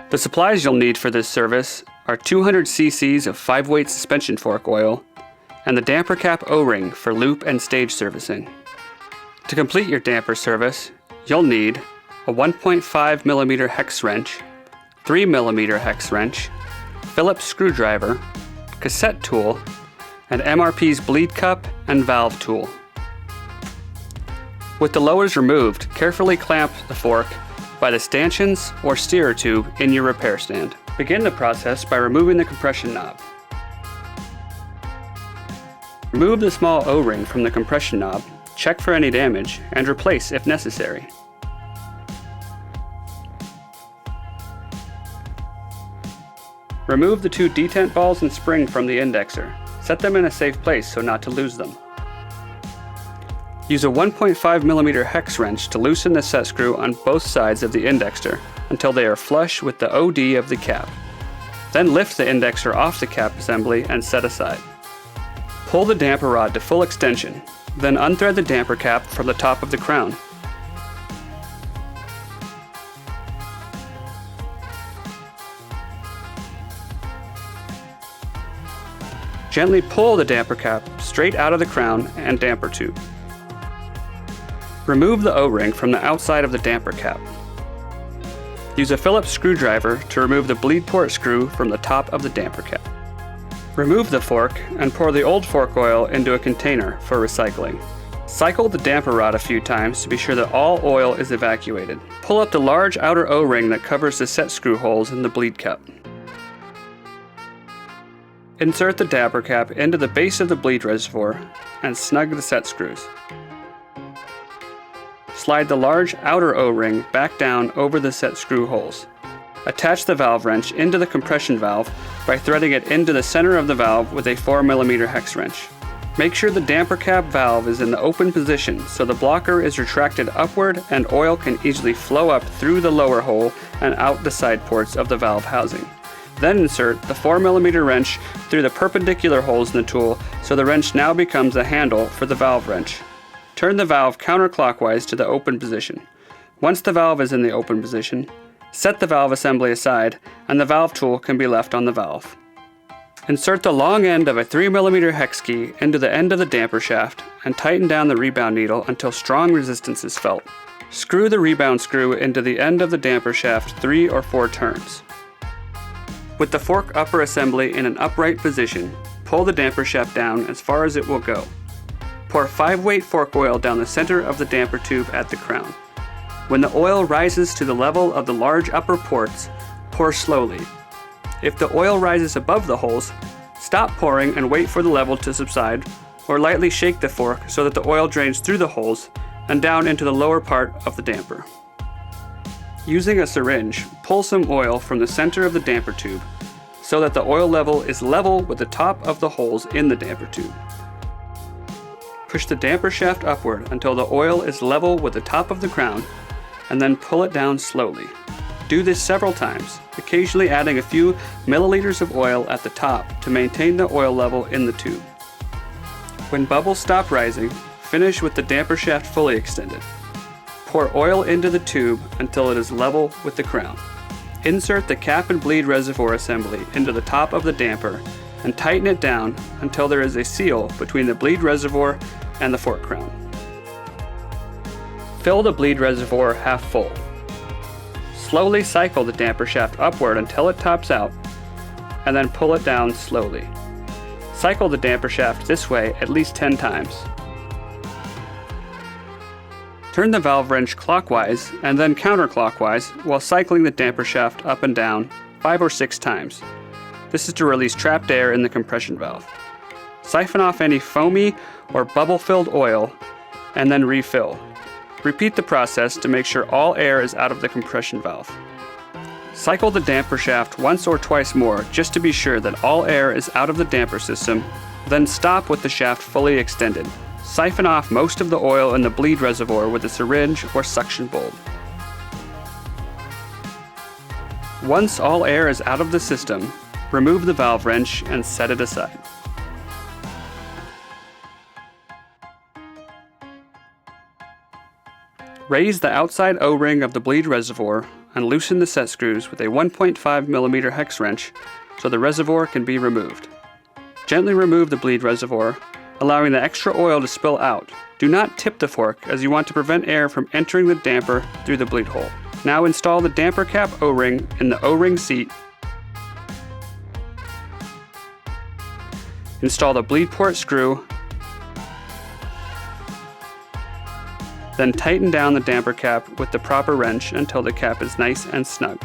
The supplies you'll need for this service are 200 cc's of 5-weight suspension fork oil and the damper cap O-ring for loop and stage servicing. To complete your damper service, you'll need a 1.5mm hex wrench, 3mm hex wrench, Phillips screwdriver, cassette tool, and MRP's bleed cup and valve tool. With the lowers removed, carefully clamp the fork by the stanchions or steerer tube in your repair stand. Begin the process by removing the compression knob. Remove the small O-ring from the compression knob, check for any damage, and replace if necessary. Remove the 2 detent balls and spring from the indexer. Set them in a safe place so not to lose them. Use a 1.5mm hex wrench to loosen the set screw on both sides of the indexer until they are flush with the OD of the cap. Then lift the indexer off the cap assembly and set aside. Pull the damper rod to full extension, then unthread the damper cap from the top of the crown. Gently pull the damper cap straight out of the crown and damper tube. Remove the O-ring from the outside of the damper cap. Use a Phillips screwdriver to remove the bleed port screw from the top of the damper cap. Remove the fork and pour the old fork oil into a container for recycling. Cycle the damper rod a few times to be sure that all oil is evacuated. Pull up the large outer O-ring that covers the set screw holes in the bleed cup. Insert the damper cap into the base of the bleed reservoir and snug the set screws. Slide the large outer O-ring back down over the set screw holes. Attach the valve wrench into the compression valve by threading it into the center of the valve with a 4mm hex wrench. Make sure the damper cap valve is in the open position so the blocker is retracted upward and oil can easily flow up through the lower hole and out the side ports of the valve housing. Then insert the 4mm wrench through the perpendicular holes in the tool so the wrench now becomes a handle for the valve wrench. Turn the valve counterclockwise to the open position. Once the valve is in the open position, set the valve assembly aside and the valve tool can be left on the valve. Insert the long end of a 3mm hex key into the end of the damper shaft and tighten down the rebound needle until strong resistance is felt. Screw the rebound screw into the end of the damper shaft 3 or 4 turns. With the fork upper assembly in an upright position, pull the damper shaft down as far as it will go. Pour 5-weight fork oil down the center of the damper tube at the crown. When the oil rises to the level of the large upper ports, pour slowly. If the oil rises above the holes, stop pouring and wait for the level to subside, or lightly shake the fork so that the oil drains through the holes and down into the lower part of the damper. Using a syringe, pull some oil from the center of the damper tube so that the oil level is level with the top of the holes in the damper tube. Push the damper shaft upward until the oil is level with the top of the crown, and then pull it down slowly. Do this several times, occasionally adding a few milliliters of oil at the top to maintain the oil level in the tube. When bubbles stop rising, finish with the damper shaft fully extended. Pour oil into the tube until it is level with the crown. Insert the cap and bleed reservoir assembly into the top of the damper and tighten it down until there is a seal between the bleed reservoir and the fork crown. Fill the bleed reservoir half full. Slowly cycle the damper shaft upward until it tops out, and then pull it down slowly. Cycle the damper shaft this way at least 10 times. Turn the valve wrench clockwise and then counterclockwise while cycling the damper shaft up and down 5 or 6 times. This is to release trapped air in the compression valve. Siphon off any foamy or bubble-filled oil and then refill. Repeat the process to make sure all air is out of the compression valve. Cycle the damper shaft once or twice more just to be sure that all air is out of the damper system, then stop with the shaft fully extended. Siphon off most of the oil in the bleed reservoir with a syringe or suction bulb. Once all air is out of the system, remove the valve wrench and set it aside. Raise the outside O-ring of the bleed reservoir and loosen the set screws with a 1.5mm hex wrench so the reservoir can be removed. Gently remove the bleed reservoir, allowing the extra oil to spill out. Do not tip the fork as you want to prevent air from entering the damper through the bleed hole. Now install the damper cap O-ring in the O-ring seat. Install the bleed port screw. Then tighten down the damper cap with the proper wrench until the cap is nice and snug.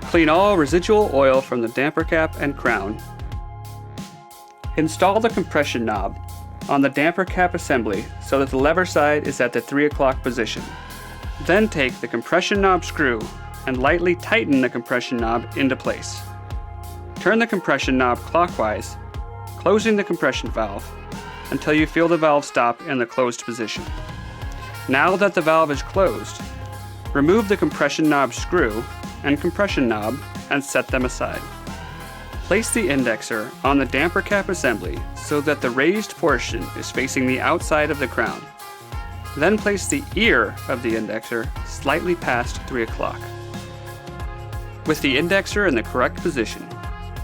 Clean all residual oil from the damper cap and crown. Install the compression knob on the damper cap assembly so that the lever side is at the 3 o'clock position. Then take the compression knob screw and lightly tighten the compression knob into place. Turn the compression knob clockwise, closing the compression valve until you feel the valve stop in the closed position. Now that the valve is closed, remove the compression knob screw and compression knob and set them aside. Place the indexer on the damper cap assembly so that the raised portion is facing the outside of the crown. Then place the ear of the indexer slightly past 3 o'clock. With the indexer in the correct position,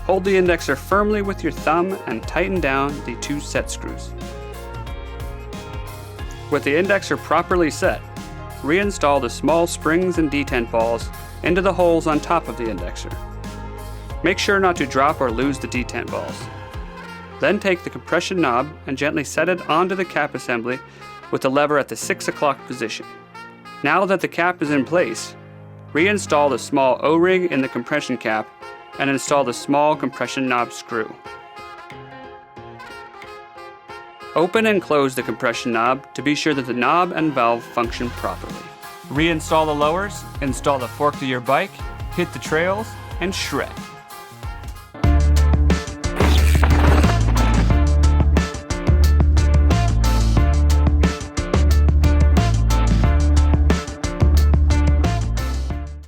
hold the indexer firmly with your thumb and tighten down the 2 set screws. With the indexer properly set, reinstall the small springs and detent balls into the holes on top of the indexer. Make sure not to drop or lose the detent balls. Then take the compression knob and gently set it onto the cap assembly with the lever at the 6 o'clock position. Now that the cap is in place, reinstall the small O-ring in the compression cap and install the small compression knob screw. Open and close the compression knob to be sure that the knob and valve function properly. Reinstall the lowers, install the fork to your bike, hit the trails, and shred.